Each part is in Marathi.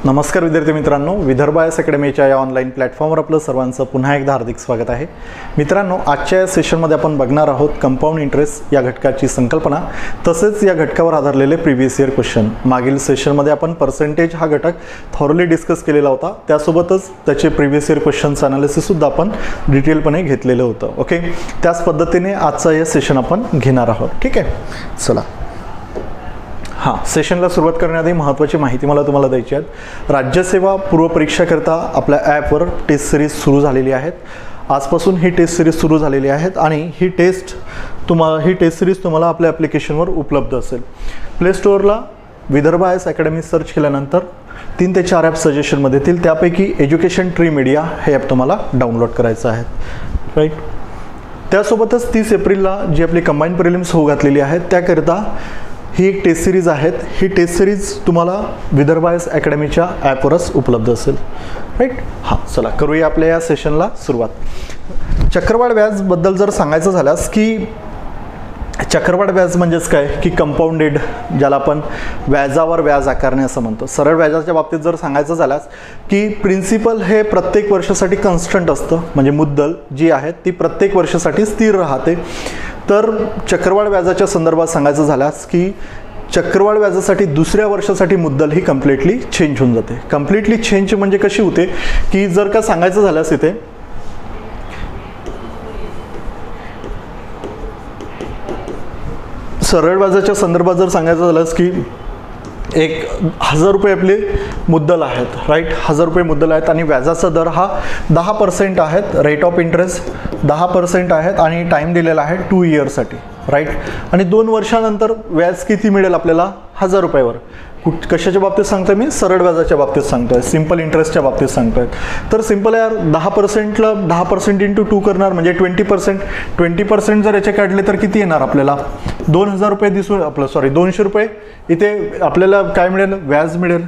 नमस्कार विद्यार्थी मित्रांनो, विदर्भ आयएस अकॅडमीच्या या ऑनलाईन प्लॅटफॉर्मवर आपलं सर्वांचं पुन्हा एकदा हार्दिक स्वागत आहे. मित्रांनो, आजच्या या सेशनमध्ये आपण बघणार आहोत कंपाऊंड इंटरेस्ट या घटकाची संकल्पना, तसेच या घटकावर आधारलेले प्रिव्हियस इयर क्वेश्चन. मागील सेशनमध्ये आपण पर्सेंटेज हा घटक थॉरली डिस्कस केलेला होता, त्यासोबतच त्याचे प्रिव्हियस इयर क्वेश्चनचं अनालिसिससुद्धा आपण डिटेलपणे घेतलेलं होतं. ओके, त्याच पद्धतीने आजचं हे सेशन आपण घेणार आहोत. ठीक आहे, चला सेशनला सुरुवात करण्याआधी महत्त्वाची माहिती मला तुम्हाला द्यायची आहे. राज्यसेवा पूर्व परीक्षाकरता आपल्या ॲपवर टेस्ट सिरीज सुरू झालेली आहेत. आजपासून ही टेस्ट सिरीज सुरू झालेली आहेत आणि ही टेस्ट सिरीज तुम्हाला आपल्या ॲप्लिकेशनवर उपलब्ध असेल. प्ले स्टोअरला विदर्भ आयएस अकॅडमी सर्च केल्यानंतर 3 ते 4 ॲप सजेशनमध्ये येतील. त्यापैकी एज्युकेशन ट्री मीडिया हे ॲप तुम्हाला डाउनलोड करायचं आहे. राईट, त्यासोबतच 30 एप्रिलला जी आपली कंबाईंड प्रिलिम्स होऊ घातलेली आहेत त्याकरिता ही एक टेस्ट सिरीज आहेत. ही टेस्ट सिरीज तुम्हाला विदर्भ आयएस अकॅडमीच्या ॲपवरच उपलब्ध असेल. राईट, चला करूया आपल्या या सेशनला सुरुवात. चक्रवाढ व्याजबद्दल जर सांगायचं झाल्यास की चक्रवाढ व्याज म्हणजेच काय की कंपाऊंडेड, ज्याला आपण व्याजावर व्याज आकारणे असं म्हणतो. सरळ व्याजाच्या बाबतीत जर सांगायचं झाल्यास की प्रिन्सिपल हे प्रत्येक वर्षासाठी कॉन्स्टंट असतं, म्हणजे मुद्दल जी आहे ती प्रत्येक वर्षासाठी स्थिर राहते. तर चक्रवाढ व्याजाच्या संदर्भात सांगायचं झाल्यास की चक्रवाढ व्याजासाठी दुसऱ्या वर्षासाठी मुद्दल ही कम्प्लिटली चेंज होऊन जाते. कम्प्लिटली चेंज म्हणजे कशी होते की जर का सांगायचं झाल्यास इथे सरळ व्याजाच्या संदर्भात जर सांगायचं झाल्यास की 1000 रुपये आपले मुद्दल आहेत. राईट, 1000 रुपये मुद्दल आहेत आणि व्याजाचा दर हा 10% आहेत. रेट ऑफ इंटरेस्ट 10% आहेत आणि टाईम दिलेला आहे 2 इयर्ससाठी. राईट, आणि 2 वर्षानंतर व्याज किती मिळेल आपल्याला? 1000 रुपयावर. कशाच्या बाबतीत सांगतोय मी? सरळ व्याजाच्या बाबतीत सांगतोय, सिंपल इंटरेस्टच्या बाबतीत सांगतोय. तर सिंपल यार 10%ला 10% इंटू 2 करणार म्हणजे 20% जर याचे काढले तर किती येणार आपल्याला? 2000 रुपये दिसून आपलं 200 रुपये इथे आपल्याला काय मिळेल? व्याज मिळेल.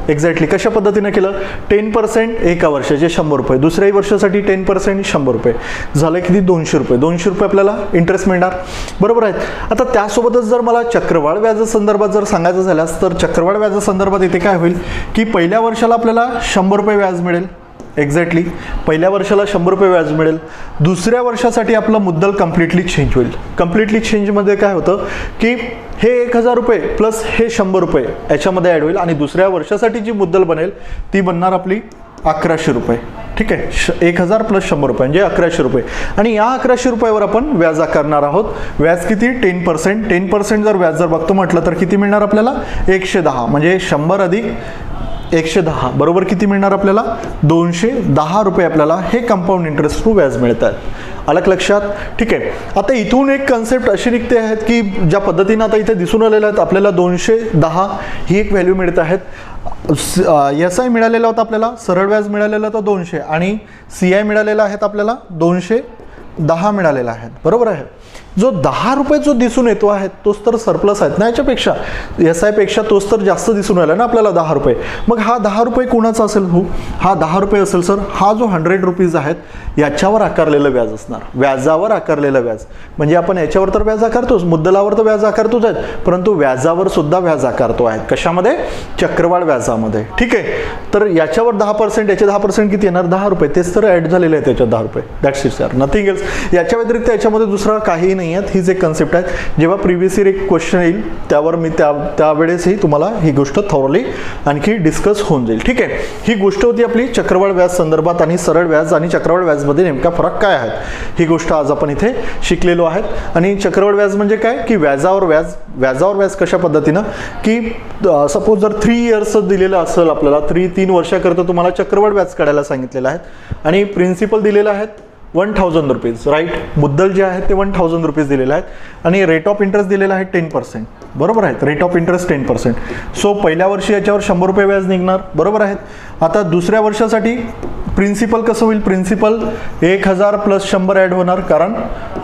एक्झॅक्टली कशा पद्धतीने केलं? 10% एका वर्षाचे 100 रुपये, दुसऱ्याही वर्षासाठी 10% 100 रुपये, झालं किती? 200 रुपये. 200 रुपये आपल्याला इंटरेस्ट मिळणार, बरोबर आहेत. आता त्यासोबतच जर मला चक्रवाढ व्याजासंदर्भात जर सांगायचं झाल्यास तर चक्रवाढ व्याजासंदर्भात इथे काय होईल की पहिल्या वर्षाला आपल्याला 100 रुपये व्याज मिळेल. एक्झॅक्टली पहिल्या वर्षाला 100 रुपये व्याज मिळेल. दुसऱ्या वर्षासाठी आपलं मुद्दल कम्प्लिटली चेंज होईल. कम्प्लिटली चेंजमध्ये काय होतं की हे 1000 रुपये प्लस हे 100 रुपये याच्यामध्ये ॲड होईल आणि दुसऱ्या वर्षासाठी जी मुद्दल बनेल ती बनणार आपली 1100 रुपये. ठीक आहे, 1000 प्लस 100 रुपये म्हणजे 1100 रुपये. आणि या 1100 रुपयावर आपण व्याज आकारणार आहोत. व्याज किती? 10% जर व्याज जर बघतो म्हटलं तर किती मिळणार आपल्याला? 110 म्हणजे 100 अधिक 110 बरोबर किती मिळणार आपल्याला? 210 रुपये आपल्याला हे कंपाऊंड इंटरेस्ट थ्रू व्याज मिळतात. अलग लक्षात? ठीक आहे. आता इथून एक कन्सेप्ट अशी निघते आहेत की ज्या पद्धतीनं आता इथे दिसून आलेल्या आहेत आपल्याला 210 ही एक व्हॅल्यू मिळत आहेत. SI मिळालेला होता आपल्याला, सरळ व्याज मिळालेलं होतं 200 आणि CI मिळालेला आहेत आपल्याला 210 मिळालेला आहेत, बरोबर आहे. जो 10 रुपये जो दिसून येतो आहे तोच तर सरप्लस आहेत ना याच्यापेक्षा, SI पेक्षा तोच तर जास्त दिसून आला ना आपल्याला 10 रुपये. मग हा 10 रुपये कोणाचा असेल? हा 10 रुपये असेल सर, हा जो 100 रुपीज आहेत याच्यावर आकारलेलं व्याज असणार. व्याजावर आकारलेलं व्याज म्हणजे आपण याच्यावर तर व्याज आकारतोच, मुद्दलावर तर व्याज आकारतोच आहेत, परंतु व्याजावर सुद्धा व्याज आकारतो आहेत. कशामध्ये? चक्रवाढ व्याजामध्ये. ठीक आहे, तर याच्यावर 10%, याचे 10% किती येणार? 10 रुपये. तेच तर ॲड झालेले आहेत त्याच्यात 10 रुपये. That's it sir, nothing else. याच्या व्यतिरिक्त याच्यामध्ये दुसरा काही नाही आहेत. हीच एक कन्सेप्ट आहे. जेव्हा प्रिव्हियस इयर एक क्वेश्चन येईल त्यावर मी त्यावेळेसही तुम्हाला ही गोष्ट थॉरली आणखी डिस्कस होऊन जाईल. ठीक आहे, ही गोष्ट होती आपली चक्रवाढ व्याज संदर्भात आणि सरळ व्याज आणि चक्रवाढ व्याजमध्ये नेमका फरक काय आहे ही गोष्ट आज आपण इथे शिकलेलो आहेत. आणि चक्रवाढ व्याज म्हणजे काय की व्याजावर व्याज कशा पद्धतीनं की सपोज जर 3 इयर्स दिलेलं असेल आपल्याला, 3 वर्षाकरता तुम्हाला चक्रवाढ व्याज काढायला सांगितलेलं आहे आणि प्रिन्सिपल दिलेलं आहेत 1000 रुपीज. राईट, मुद्दल जे आहेत ते 1000 रुपीज दिलेले आहेत आणि रेट ऑफ इंटरेस्ट दिलेला आहे 10%, बरोबर आहेत. Rate of interest 10%. सो पहिल्या वर्षी याच्यावर 100 रुपये व्याज निघणार, बरोबर आहेत. आता दुसऱ्या वर्षासाठी प्रिन्सिपल कसं होईल? प्रिन्सिपल 1000 प्लस 100 ॲड होणार कारण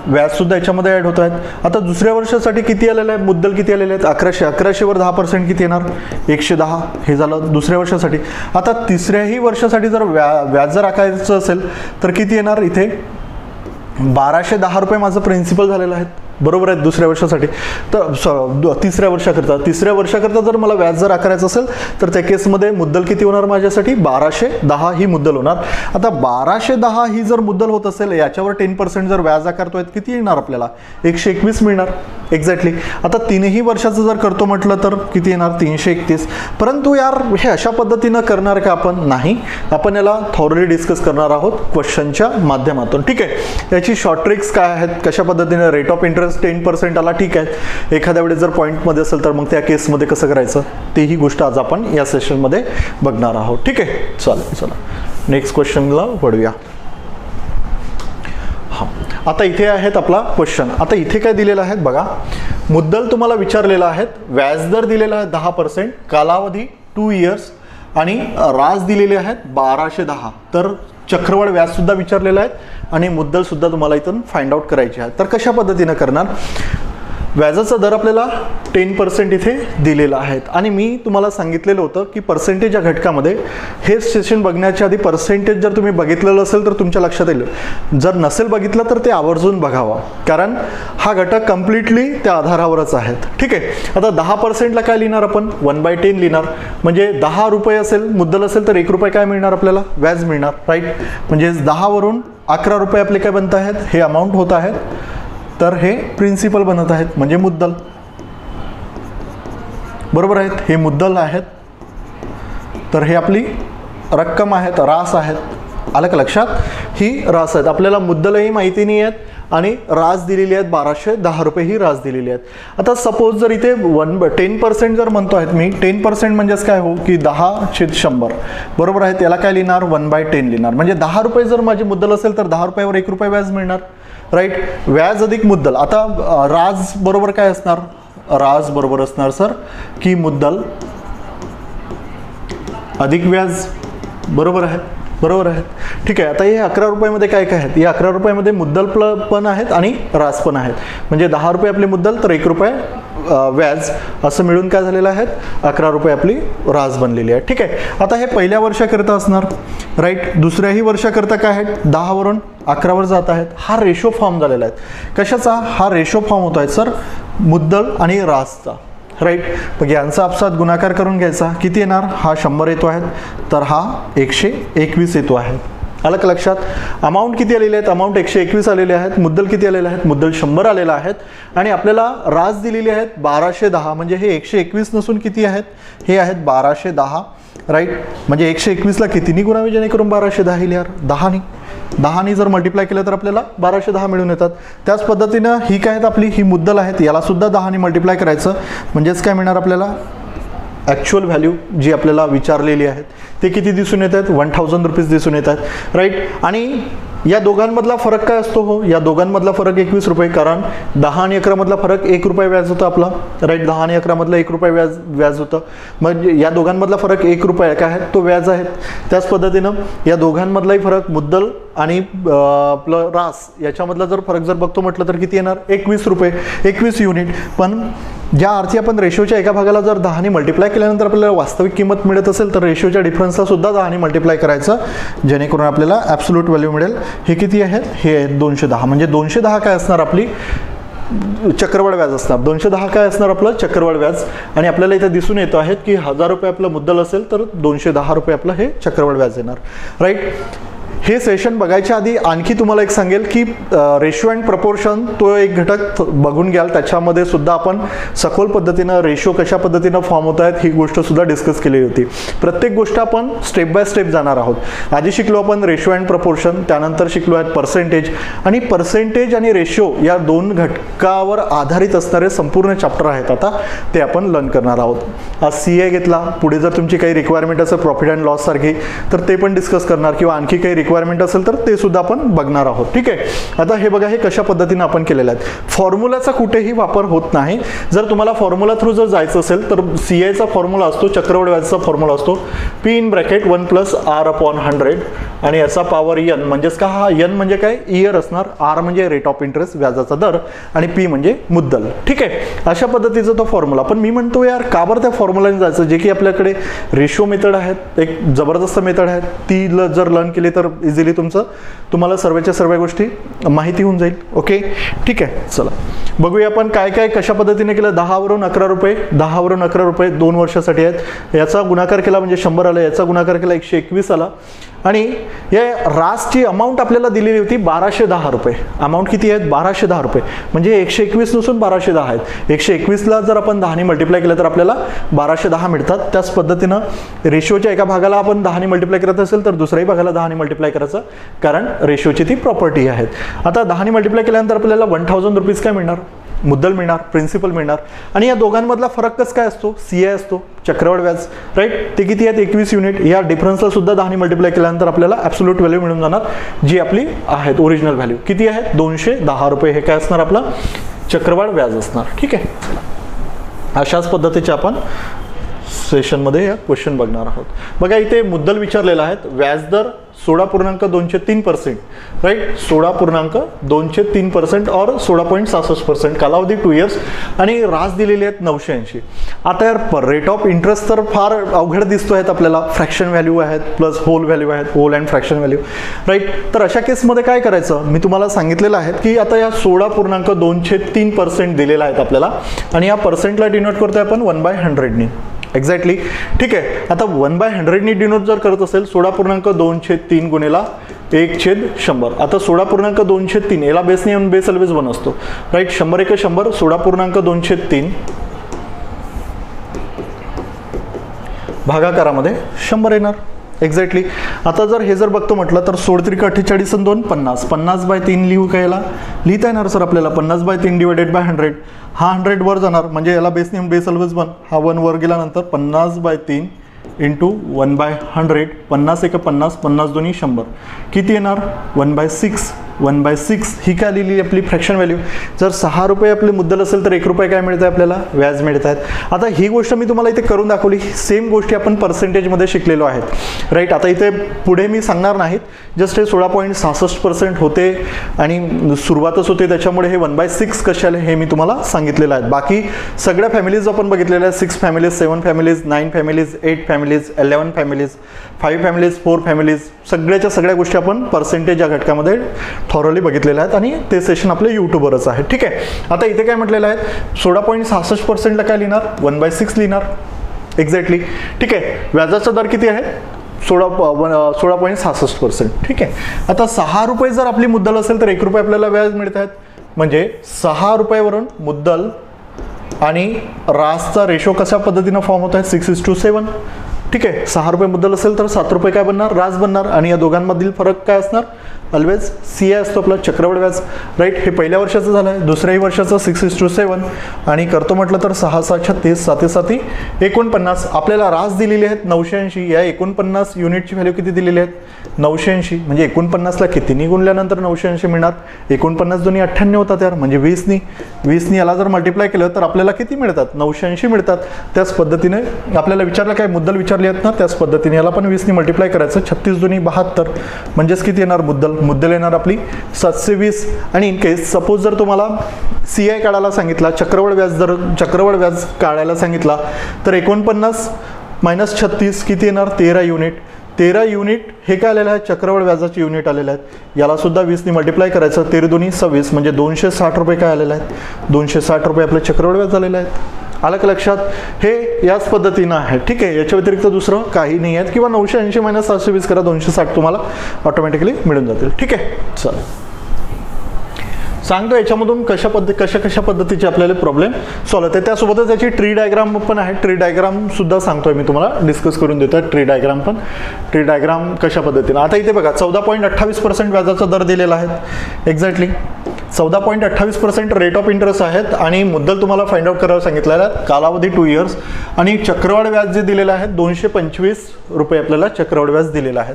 व्याजसुद्धा याच्यामध्ये ॲड होत आहेत. आता दुसऱ्या वर्षासाठी किती आलेलं आहे? मुद्दल किती आलेले आहेत? 1100. 1100वर 10% किती येणार? 110. हे झालं दुसऱ्या वर्षासाठी. आता तिसऱ्याही वर्षासाठी जर व्याज जर आकारायचं असेल तर किती येणार? इथे 1210 रुपये माझं प्रिन्सिपल झालेलं आहे. बरोबर आहे, दुसऱ्या वर्षासाठी. तर तिसऱ्या वर्षाकरता जर मला व्याज जर आकारायचं असेल तर त्या केसमध्ये मुद्दल किती होणार माझ्यासाठी? 1210 ही मुद्दल होणार. आता 1210 ही जर मुद्दल होत असेल, याच्यावर 10% जर व्याज आकारतोय, किती येणार आपल्याला? 121 मिळणार. एक्झॅक्टली. आता 3ही वर्षाचं जर करतो म्हटलं तर किती येणार? 331. परंतु यार हे अशा पद्धतीनं करणार का आपण? नाही, आपण याला थॉरली डिस्कस करणार आहोत क्वेश्चनच्या माध्यमातून. ठीक आहे. याची शॉर्ट ट्रिक्स काय आहेत, कशा पद्धतीने रेट ऑफ इंटरेस्ट 10% आला, ठीक आहे, एखाद्या वेळेस जर पॉईंटमध्ये असेल तर मग त्या केसमध्ये कसं करायचं, तेही गोष्ट आज आपण या सेशनमध्ये बघणार आहोत. ठीक आहे. चालेल, चला नेक्स्ट क्वेश्चनला वळूया. हां, आता इथे आहेत आपला क्वेश्चन. आता इथे काय दिलेलं आहे बघा, मुद्दल तुम्हाला विचारलेला आहे, व्याजदर दिलेला आहे 10%, कालावधी 2 इयर्स आणि राज दिलेले आहेत 1210. तर चक्रवाढ व्याज सुद्धा विचारलेलं आहे आणि मुद्दल सुद्धा तुम्हाला इथून फाइंड आउट करायची आहे. तर कशा पद्धतीने करणार? व्याजाचा दर आपल्याला 10% इथे दिलेला आहे आणि मी तुम्हाला सांगितलेलं होतं की पर्सेंटेज या घटकामध्ये हे सेशन बघण्याच्या आधी पर्सेंटेज जर तुम्ही बघितलेलं असेल तर तुमच्या लक्षात येईल. जर नसेल बघितलं तर ते आवर्जून बघावा, कारण हा घटक कम्प्लिटली त्या आधारावरच आहेत. ठीक आहे. आता 10%ला काय लिहिणार आपण? 1/10 लिहिणार. म्हणजे 10 रुपये असेल मुद्दल असेल तर 1 रुपये काय मिळणार आपल्याला? व्याज मिळणार. राईट. म्हणजे 10 वरून 11 रुपये आपले काय बनत आहेत? हे अमाऊंट होत आहेत. तर हे प्रिन्सिपल बनत आहेत, म्हणजे मुद्दल. बरोबर आहेत, हे मुद्दल आहेत. तर हे आपली रक्कम आहेत, रास आहेत. आलं का लक्षात? ही रास आहेत. आपल्याला मुद्दलही माहिती नाही आहेत आणि रास दिलेली आहेत 1210 रुपये ही रास दिलेली आहेत. आता सपोज जर इथे 10% जर म्हणतो आहेत मी, 10% म्हणजेच काय हो की 10/100. बरोबर आहे. त्याला काय लिहिणार? 1/10 लिहिणार. म्हणजे 10 रुपये जर माझी मुद्दल असेल तर 10 रुपयावर 1 रुपये व्याज मिळणार. राईट. व्याज अधिक मुद्दल. आता राज बरोबर काय असणार? राज बरोबर असणार सर की मुद्दल अधिक व्याज. बरोबर आहे, बरोबर आहे. ठीक आहे. आता हे 11 रुपयामध्ये काय काय आहेत? या 11 रुपयामध्ये मुद्दल पण आहेत आणि रास पण आहेत. म्हणजे 10 रुपये आपले मुद्दल तर 1 रुपये व्याज, असं मिळून काय झालेलं आहे? 11 रुपये आपली रास बनलेली आहे. ठीक आहे. आता हे पहिल्या वर्षाकरता असणार. राईट. दुसऱ्याही वर्षाकरता काय आहेत? 10 वरून 11वर जात आहेत. हा रेशो फॉर्म झालेला आहे. कशाचा हा रेशो फॉर्म होत आहे सर? मुद्दल आणि रासचा. राईट. मग यांचा आपसात गुणाकार करून घ्यायचा. किती येणार? हा 100 येतो आहे तर हा 121 येतो आहे. आलं का लक्षात? अमाऊंट किती आलेले आहेत? अमाऊंट 121 आलेले आहेत. मुद्दल किती आलेले आहेत? मुद्दल 100 आलेला आहेत आणि आपल्याला रास दिलेली आहेत 1210. म्हणजे हे 121 नसून किती आहेत? हे आहेत 1210. राईट. म्हणजे 121ला कितीनी गुणावे जेणेकरून 1210 येईल यार? 10नी जर मल्टिप्लाय केलं तर आपल्याला 1210 मिळून येतात. त्याच पद्धतीनं ही काय आहेत आपली? ही मुद्दल आहेत. याला सुद्धा 10नी मल्टिप्लाय करायचं. म्हणजेच काय मिळणार आपल्याला? ॲक्च्युअल व्हॅल्यू जी आपल्याला विचारलेली आहेत ते किती दिसून येत आहेत? 1000 रुपीज दिसून येत आहेत. राईट. आणि या दोघांमधला फरक काय असतो हो? या दोघांमधला फरक 21 रुपये, कारण 10 आणि 11 मधला फरक 1 रुपये व्याज होतं आपला. राईट. 10 आणि 11 मधला 1 रुपये व्याज होतं. मग या दोघांमधला फरक 1 रुपये काय आहे? तो व्याज आहे. त्याच पद्धतीनं या दोघांमधलाही फरक मुद्दल आणि आपलं रास याच्यामधला जर फरक जर बघतो म्हटलं तर किती येणार? 21 रुपये, 21 युनिट. पण ज्या अर्थी आपण रेशोच्या एका भागाला जर 10नी मल्टिप्लाय केल्यानंतर आपल्याला वास्तविक किंमत मिळत असेल तर रेशोच्या डिफरन्सला सुद्धा 10नी मल्टिप्लाय करायचं, जेणेकरून आपल्याला ॲब्सोल्यूट व्हॅल्यू मिळेल. हे किती आहेत? हे आहेत 210. म्हणजे 210 काय असणार आपली? चक्रवाढ व्याज असणार. 210 काय असणार आपलं? चक्रवाढ व्याज. आणि आपल्याला इथे दिसून येतो आहे की 1000 रुपये आपलं मुद्दल असेल तर 210 रुपये आपलं हे चक्रवाढ व्याज येणार. राईट. हे सेशन बघायच्या आधी आणखी तुम्हाला एक सांगेल की रेशो अँड प्रपोर्शन तो एक घटक बघून घ्याल. त्याच्यामध्ये सुद्धा आपण सखोल पद्धतीनं रेशो कशा पद्धतीनं फॉर्म होत आहेत ही गोष्ट सुद्धा डिस्कस केलेली होती. प्रत्येक गोष्ट आपण स्टेप बाय स्टेप जाणार आहोत. आधी शिकलो आपण रेशो अँड प्रपोर्शन, त्यानंतर शिकलो आहेत पर्सेंटेज. आणि पर्सेंटेज आणि रेशो या दोन घटकावर आधारित असणारे संपूर्ण चॅप्टर आहेत. आता ते आपण लर्न करणार आहोत. आज CA घेतला, पुढे जर तुमची काही रिक्वायरमेंट असेल प्रॉफिट अँड लॉस सारखी तर ते पण डिस्कस करणार, किंवा आणखी काही रिक्वायरमेंट असेल तर ते सुद्धा आपण बघणार आहोत. ठीक आहे. आता हे बघा, हे कशा पद्धतीने आपण केलेलं आहे. फॉर्म्युलाचा कुठेही वापर होत नाही. जर तुम्हाला फॉर्म्युला थ्रू जर जायचं असेल तर CAचा फॉर्म्युला असतो, चक्रवाढ व्याजाचा फॉर्म्युला असतो P 1 + R/100 आणि याचा पॉवर N. म्हणजेच का हा N म्हणजे काय? इयर असणार. R म्हणजे रेट ऑफ इंटरेस्ट व्याजाचा दर आणि P म्हणजे मुद्दल. ठीक आहे. अशा पद्धतीचा तो फॉर्म्युला. पण मी म्हणतो यार का बरं त्या फॉर्म्युलाने जायचं? जे की आपल्याकडे रेशो मेथड आहेत, एक जबरदस्त मेथड आहे, ती जर लर्न केली तर इझिली तुम्हाला सर्वच्या सर्व गोष्टी माहिती होऊन जाईल. ओके, ठीक आहे. चला बघूया आपण काय काय कशा पद्धतीने केलं. 10 वरून 11 रुपये, 10 वरून 11 रुपये 2 वर्षासाठी आहेत. याचा गुणाकार केला म्हणजे 100 आला, याचा गुणाकार केला 121 आला. आणि या रासची अमाऊंट आपल्याला दिलेली होती 1210 रुपये. अमाऊंट किती आहेत? 1210 रुपये. म्हणजे 121 नसून 1210 आहेत. 121ला जर आपण 10ने मल्टिप्लाय केलं तर आपल्याला 1210 मिळतात. त्याच पद्धतीनं रेशोच्या एका भागाला आपण 10ने मल्टिप्लाय करत असेल तर दुसऱ्याही भागाला 10ने मल्टिप्लाय करायचं, कारण रेशोची ती प्रॉपर्टी आहेत. आता 10ने मल्टिप्लाय केल्यानंतर आपल्याला 1000 रुपीज काय मिळणार? मुद्दल मिळणार, प्रिन्सिपल मिळणार. आणि या दोघांमधला फरकच काय असतो? CI असतो, चक्रवाढ व्याज, राईट. ते किती आहेत? 21 युनिट. या डिफरन्सला सुद्धा 10ने मल्टिप्लाय केल्यानंतर आपल्याला ॲब्सोल्यूट व्हॅल्यू मिळून जाणार, जी आपली आहेत ओरिजिनल व्हॅल्यू. किती आहे? 210 रुपये. हे काय असणार? आपलं चक्रवाढ व्याज असणार. ठीक आहे. अशाच पद्धतीचे आपण सेशनमध्ये या क्वेश्चन बघणार आहोत. बघा इथे मुद्दल विचारलेला आहे. व्याजदर 16.203%, राईट. 16.203% और 16.66%. कालावधी 2 इयर्स. आणि रास दिलेले आहेत 980. आता यार रेट ऑफ इंटरेस्ट तर फार अवघड दिसतो आहेत आपल्याला. फ्रॅक्शन व्हॅल्यू आहेत प्लस होल व्हॅल्यू आहेत, whole and fraction value, right. तर अशा केसमध्ये काय करायचं? मी तुम्हाला सांगितलेलं आहे की आता या 16.203% दिलेला आहेत आपल्याला, आणि या पर्सेंटला डिनोट करतोय आपण 1/100 एक्झॅक्टली. ठीक आहे. आता 1/100 डिनोट जर करत असेल 16.203 गुणेला 1/100. आता 16.203 याला बेसने येऊन बेस ऑलवेज 1 असतो, राईट. 100 × 100 16.203 भागाकारामध्ये 100 येणार. एक्झॅक्टली. आता जर हे जर बघतो म्हटलं तर 16 × 48 आणि 2 50. 50/3 लिहू का? याला लिहिता येणार सर आपल्याला 50/3 डिवायडेड बाय 100. हा 100 वर जाणार म्हणजे याला बेसने बेस ऑलवेज 1. हा 1 वर गेल्यानंतर 50/3 इंटू 1/100. 50 × 50, 50 2 100. किती येणार? 1/6. 1/6 ही काय लिहिली आपली फ्रॅक्शन व्हॅल्यू. जर 6 रुपये आपले मुद्दल असेल तर 1 रुपये काय मिळत आहे आपल्याला? व्याज मिळत आहेत. आता ही गोष्ट मी तुम्हाला इथे करून दाखवली. सेम गोष्टी आपण पर्सेंटेजमध्ये शिकलेलो आहेत, राईट. आता इथे पुढे मी सांगणार नाहीत. जस्ट हे 16.66% होते आणि सुरुवातच होते, त्याच्यामुळे हे 1/6 कसे आले हे मी तुम्हाला सांगितलेलं आहे. बाकी सगळ्या फॅमिलीज आपण बघितलेल्या आहेत. 6 families, 7 families, 9 families, 8 families, 11 families, 5 families, 4 families, सगळ्याच्या सगळ्या गोष्टी आपण पर्सेंटेज या घटकामध्ये थॉरली बघितलेलं आहेत आणि ते सेशन आपले यूट्यूबवरच आहे. ठीक आहे. आता इथे काय म्हटलेलं आहे? 16.66%ला काय लिहिणार? 1/6 लिहिणार. एक्झॅक्टली. ठीक आहे. व्याजाचा दर किती आहे? 16.66%. ठीक आहे. आता 6 रुपये जर आपली मुद्दल असेल तर 1 रुपये आपल्याला व्याज मिळत आहेत. म्हणजे 6 रुपयावरून मुद्दल आणि रासचा रेशो कशा पद्धतीनं फॉर्म होत आहे? 6:7. ठीक आहे. 6 रुपये मुद्दल असेल तर 7 रुपये काय बनणार? रास बनणार. आणि या दोघांमधील फरक काय असणार? ऑलवेज CI असतो आपला चक्रवाढ व्याज, राईट. हे पहिल्या वर्षाचं झालं आहे. दुसऱ्याही वर्षाचं 6:7. आणि करतो म्हटलं तर 6 × 6 = 36, 7 × 7 = 49. आपल्याला रास दिलेली आहेत 980. या 49 युनिटची व्हॅल्यू किती दिलेली आहेत? 980. म्हणजे 49ला कितीनी गुणल्यानंतर 980 मिळणार? 49 2 98 होतात यार, म्हणजे 20नी याला जर मल्टिप्लाय केलं तर आपल्याला किती मिळतात? 980 मिळतात. त्याच पद्धतीने आपल्याला विचारलं काय? मुद्दल विचारली आहेत ना, त्याच पद्धतीने याला पण 20नी मल्टिप्लाय करायचं. 36 2 72. म्हणजेच किती येणार? मुद्दल येणार आपली 720. आणि इन केस सपोज जर तुम्हाला CI काढायला सांगितला, चक्रवाढ व्याज काढायला सांगितला तर 49 - 36 किती येणार? 13 युनिट. 13 युनिट हे काय आलेलं आहे? चक्रवाढ व्याजाचे युनिट आलेले आहेत. याला सुद्धा 20नी मल्टिप्लाय करायचं. 13 2 26 म्हणजे 260 रुपये काय आलेले आहेत? 260 रुपये आपलं चक्रवाढ व्याज झालेलं आहे. आलं का लक्षात? हे याच पद्धतीनं आहे. ठीक आहे. याच्या व्यतिरिक्त दुसरं काही नाही आहेत. किंवा 980 - 720 करा, 260 तुम्हाला ऑटोमॅटिकली मिळून जातील. ठीक आहे. चालेल. सांगतो याच्यामधून कशा पद्धतीचे आपल्याला प्रॉब्लेम सॉल्व्ह होते. त्यासोबतच याची ट्री डायग्राम पण आहे. ट्री डायग्राम सुद्धा सांगतोय मी तुम्हाला, डिस्कस करून देतोय. ट्री डायग्राम कशा पद्धतीने. आता इथे बघा 14.28% व्याजाचा दर दिलेला आहे. एक्झॅक्टली 14.28% रेट ऑफ इंटरेस्ट आहेत. आणि मुद्दल तुम्हाला फाइंड आउट करायला सांगितलेला आहे. कालावधी 2 इयर्स. आणि चक्रवाढ व्याज जे दिलेलं आहे 225 रुपये आपल्याला चक्रवाढ व्याज दिलेलं आहे.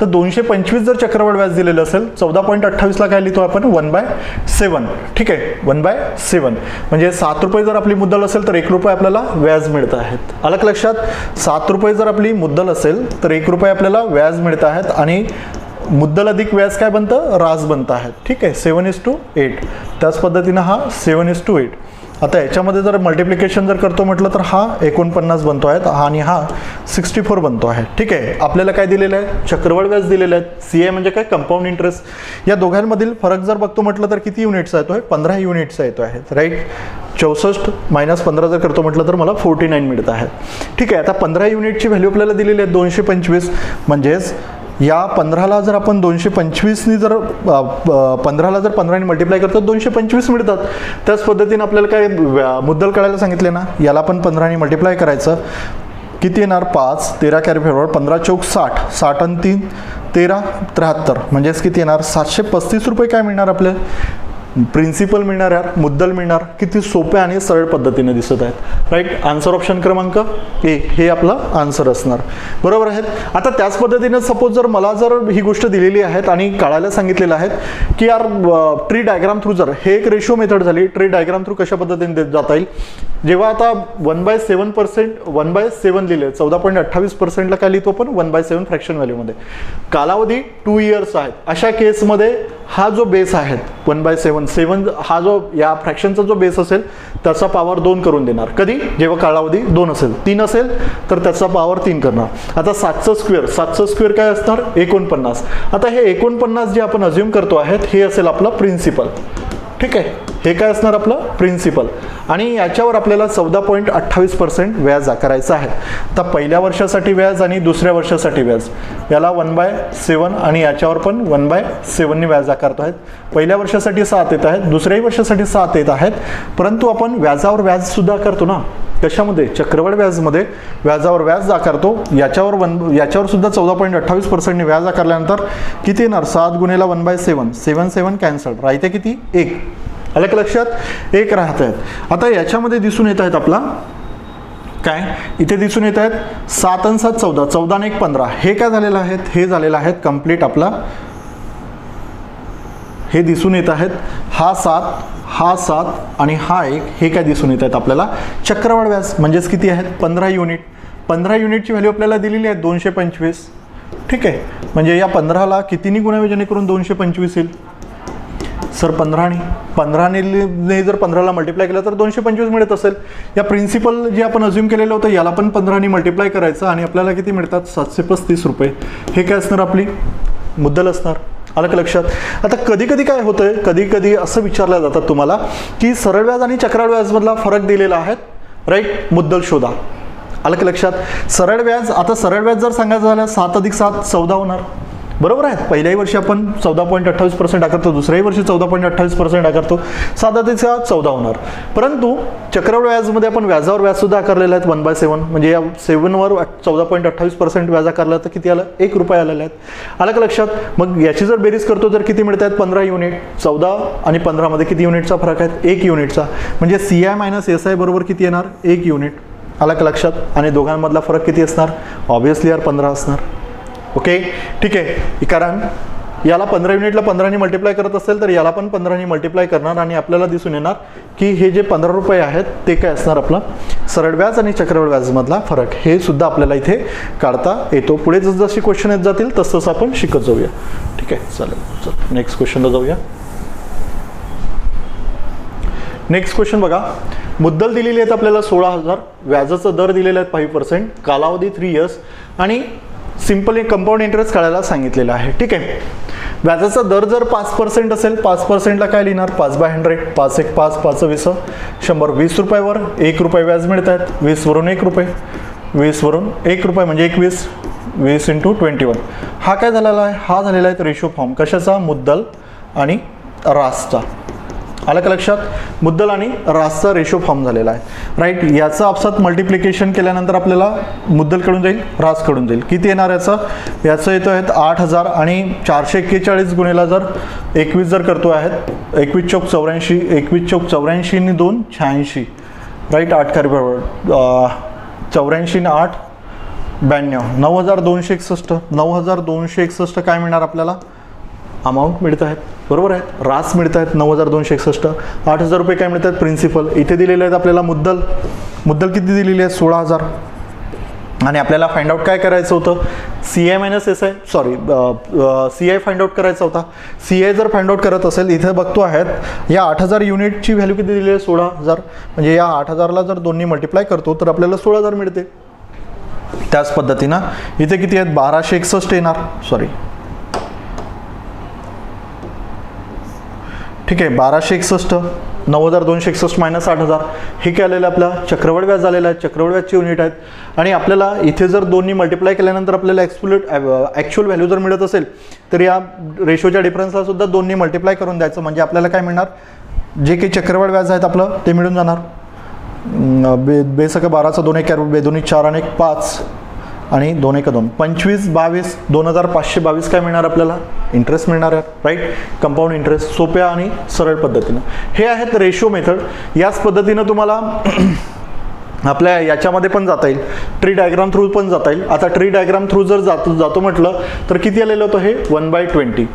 तर 225 जर चक्रवाढ व्याज दिलेलं असेल, 14.28ला काय लिहितो आपण? 1/7. ठीक आहे. 1/7 म्हणजे 7 रुपये जर आपली मुद्दल असेल तर 1 रुपये आपल्याला व्याज मिळत आहेत. आलं का लक्षात? 7 रुपये जर आपली मुद्दल असेल तर 1 रुपये आपल्याला व्याज मिळत आहेत. आणि मुद्दल अधिक व्याज काय बनतं? रास बनत आहेत. ठीक आहे. 7:8. त्याच पद्धतीनं हा 7:8. आता याच्यामध्ये जर मल्टिप्लिकेशन जर करतो म्हटलं तर हा 49 बनतो आहे आणि हा 64 बनतो आहे. ठीक आहे. आपल्याला काय दिलेलं आहे? चक्रवाढ व्याज दिलेलं आहे. CI म्हणजे काय? Compound interest. या दोघांमधील फरक जर बघतो म्हटलं तर किती युनिट्सचा येतो आहे? 15 युनिट्सचा येतो आहे. राईट. 64 - 15 जर करतो म्हटलं तर मला 49 मिळत आहे. ठीक आहे. आता 15 युनिटची व्हॅल्यू आपल्याला दिलेली आहे 225. म्हणजेच या 15ला जर आपण 225नी जर 15ला जर 15ने मल्टिप्लाय करतो 225 मिळतात. त्याच पद्धतीने आपल्याला काय मुद्दल काढायला सांगितले ना, याला पण 15ने मल्टिप्लाय करायचं. किती येणार? 5 13 कॅरी फॉरवर्ड 15 चौक 60, 60 आणि 3 13 73. म्हणजेच किती येणार? 735 रुपये काय मिळणार आपल्याला? प्रिन्सिपल मिळणार यार, मुद्दल मिळणार. किती सोप्या आणि सरळ पद्धतीने दिसत आहेत. राईट. आन्सर ऑप्शन क्रमांक ए हे आपलं आन्सर असणार. बरोबर आहेत. आता त्याच पद्धतीने सपोज जर मला जर ही गोष्ट दिलेली आहेत आणि काढायला सांगितलेलं आहे की यार ट्री डायग्राम थ्रू, जर हे एक रेशो मेथड झाली, ट्री डायग्राम थ्रू कशा पद्धतीने जाता येईल. जेव्हा आता 1/7% 1/7 लिहिले, 14.28%ला काय लिहितो आपण? 1/7 फ्रॅक्शन व्हॅल्यूमध्ये. कालावधी 2 इयर्स आहेत. अशा केसमध्ये हा जो बेस आहे 1/7 हा जो या फ्रॅक्शनचा जो बेस असेल त्याचा पॉवर 2 करून देणार. कधी? जेव्हा कालावधी 2 असेल. 3 असेल तर त्याचा पॉवर 3 करणार. आता 7चा स्क्वेअर काय असणार? 49. आता हे 49 जे आपण अज्युम करतो आहेत हे असेल आपलं प्रिन्सिपल. ठीक आहे. हे काय असणार? आपलं प्रिन्सिपल. आणि याच्यावर आपल्याला 14.28% व्याज आकारायचं आहे. तर पहिल्या वर्षासाठी व्याज आणि दुसऱ्या वर्षासाठी व्याज, याला 1/7 आणि याच्यावर पण 1/7 व्याज आकारतो आहेत. पहिल्या वर्षासाठी 7 येत आहेत, दुसऱ्याही वर्षासाठी 7 येत आहेत. परंतु आपण व्याजावर व्याज सुद्धा करतो ना. कशामध्ये? चक्रवाढ व्याजमध्ये व्याजावर व्याज आकारतो. याच्यावर सुद्धा 14.28% व्याज आकारल्यानंतर किती येणार? 7 गुणिले 1/7, 7 कॅन्सल. राहते किती? 1. आलं का लक्षात? 1 राहत आहेत. आता याच्यामध्ये दिसून येत आहेत आपला काय? इथे दिसून येत आहेत 7 आणि 7 14, 14 आणि 1 15. हे काय झालेलं आहे? हे झालेलं आहे कंप्लीट आपला. हे दिसून येत आहेत. हा 7, हा 7 आणि हा 1 हे काय दिसून येत आहेत आपल्याला? चक्रवाढ व्याज. म्हणजेच किती आहेत? 15 युनिट. 15 युनिटची व्हॅल्यू आपल्याला दिलेली आहे 225. ठीक आहे. म्हणजे या 15ला कितीनी गुणावे जेणेकरून 225 येईल? सर 15ने जर 15ला मल्टिप्लाय केलं तर 225 मिळत असेल. या प्रिन्सिपल जे आपण अज्युम केलेलं होतं याला पण 15ने मल्टिप्लाय करायचं आणि आपल्याला किती मिळतात? 735 रुपये. हे काय असणार? आपली मुद्दल असणार. आलं का लक्षात? आता कधी कधी काय होतंय, कधी कधी असं विचारलं जातात तुम्हाला की सरळ व्याज आणि चक्रवाढ व्याजमधला फरक दिलेला आहे. राईट. मुद्दल शोधा. आलं का लक्षात? सरळ व्याज, आता सरळ व्याज जर सांगायचं झालं 7 अधिक 7 14 होणार. बरोबर आहे. पहिल्याही वर्षी आपण 14.28% आकारतो, दुसऱ्याही वर्षी 14.28% आकारतो. 7 अधिक 7 14 होणार. परंतु चक्रवाढ व्याजमध्ये आपण व्याजावर व्याज सुद्धा आकारलेलं आहेत 1/7. म्हणजे या 7वर 14.28% व्याज आकारलं तर किती आलं? 1 रुपये आलेले आहेत. आलं का लक्षात? मग याची जर बेरीज करतो तर किती मिळत आहेत? 15 युनिट. 14 आणि 15 मध्ये किती युनिटचा फरक आहे? 1 युनिटचा. म्हणजे CI - SI बरोबर किती येणार? 1 युनिट. आलं का लक्षात? आणि दोघांमधला फरक किती असणार? ऑब्व्हियसली यार 15 असणार. ओके. ठीक आहे. कारण याला 15 युनिटला 15ने मल्टिप्लाय करत असेल तर याला पण 15ने मल्टिप्लाय करणार आणि आपल्याला दिसून येणार की हे जे 15 रुपये आहेत ते काय असणार? आपला सरळ व्याज आणि चक्रवाढ व्याजमधला फरक. हे सुद्धा आपल्याला इथे काढता येतो. पुढे जसजशी क्वेश्चन येत जातील तसं आपण शिकत जाऊया. ठीक आहे. चालेल. चल नेक्स्ट क्वेश्चनला जाऊया. नेक्स्ट क्वेश्चन बघा. मुद्दल दिलेली आहेत आपल्याला 16,000, व्याजाचा दर दिलेला आहे 5%, कालावधी 3 इयर्स आणि सिंपल कंपाऊंड इंटरेस्ट काढायला सांगितलेला आहे. ठीक आहे. व्याजाचा दर जर 5% असेल, 5%ला काय लिहिणार? 5/100. 5 1 5, 5 20, 100. 20 रुपयावर 1 रुपये व्याज मिळत आहेत. 20 वरून 1 रुपये, 20 वरून 1 रुपये म्हणजे 21. 20 × 21. हा काय झालेला आहे? हा झालेला आहे रेशो फॉर्म. कशाचा? मुद्दल आणि रासचा. आलं का लक्षात? मुद्दल आणि रासचा रेशो फॉर्म झालेला आहे. राईट. याचं आपसात मल्टिप्लिकेशन केल्यानंतर आपल्याला मुद्दल कडून जाईल, रास कडून जाईल. किती येणार याचं? याचं येतो आहेत 8,000 आणि 441 गुणिला जर 21 जर करतो आहेत 21 चौक 84, 21 चौक 84 आणि 2 86. राईट. 8 कॅरी फॉरवर्ड 84 आणि 8 92. 9,261. 9,261 काय मिळणार आपल्याला? अमाऊंट मिळत आहेत. बरोबर आहे. रास मिळत आहेत 9,261. 8,000 रुपये काय मिळतात? प्रिन्सिपल. इथे दिलेले आहेत आपल्याला मुद्दल. मुद्दल किती दिलेली आहे? 16,000. आणि आपल्याला फाइंड आउट काय करायचं होतं? C I minus S I, sorry C I find out करायचा होता. सी आय जर फाइंड आउट करत असेल, इथे बघतो आहेत या 8000 युनिटची व्हॅल्यू किती दिली आहे 16000, म्हणजे या 8000ला जर दोन्ही मल्टिप्लाय करतो तर आपल्याला 16000 मिळते. त्याच पद्धतीनं इथे किती आहेत 1261 येणार, सॉरी ठीक आहे 1261, 9261 मायनस 8000, हे काय आलेलं आपलं चक्रवाढ व्याज आलेलं आहे. चक्रवाढ व्याजची युनिट आहेत आणि आपल्याला इथे जर दोन्ही मल्टिप्लाय केल्यानंतर आपल्याला ॲक्च्युअल व्हॅल्यू जर मिळत असेल तर या रेशोच्या डिफरन्सला सुद्धा दोन्ही मल्टिप्लाय करून द्यायचं, म्हणजे आपल्याला काय मिळणार, जे काही चक्रवाढ व्याज आहेत आपलं ते मिळून जाणार. बेसक 12चा 2 1 बेदोनी 4 आणि 1 5 आणि 2 1 2 25 22 2522 काय मिळणार आपल्याला इंटरेस्ट मिळणार आहे, राईट. कंपाऊंड इंटरेस्ट सोप्या आणि सरळ पद्धतीनं. हे आहेत रेशो मेथड. याच पद्धतीनं तुम्हाला आपल्या याच्यामध्ये पण जाता येईल, ट्री डायग्राम थ्रू पण जाता येईल. आता ट्री डायग्राम थ्रू जर जातो म्हटलं तर किती आलेलं होतं हे 1/20,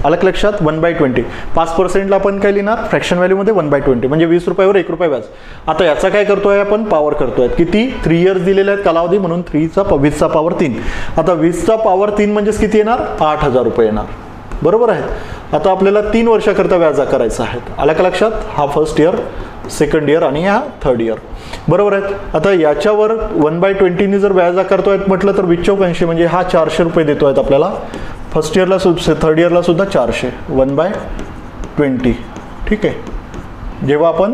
अलग लक्षात 1/20. 5%ला आपण काय लिहिणार फ्रॅक्शन व्हॅल्यूमध्ये 1/20, म्हणजे 20 रुपयावर 1 रुपया व्याज. आता याचा काय करतोय आपण पॉवर करतोय, किती 3 इयर्स दिलेले आहेत कालावधी, म्हणून 20चा पॉवर 3. आता 20चा पॉवर 3 म्हणजेच किती येणार 8000 रुपये येणार, बरोबर आहे. आता आपल्याला 3 वर्षाकरता व्याज करायचा आहे, अलग लक्षात. हा फर्स्ट इयर, सेकंड इयर आणि हा थर्ड इयर, बरोबर आहेत. आता याच्यावर 1/20 जर व्याज करतोय म्हटलं तर 20 म्हणजे हा 400 रुपये देतो आहेत आपल्याला फर्स्ट इयरला, थर्ड इयरला सुद्धा 400, 1/20, ठीक आहे. जेव्हा आपण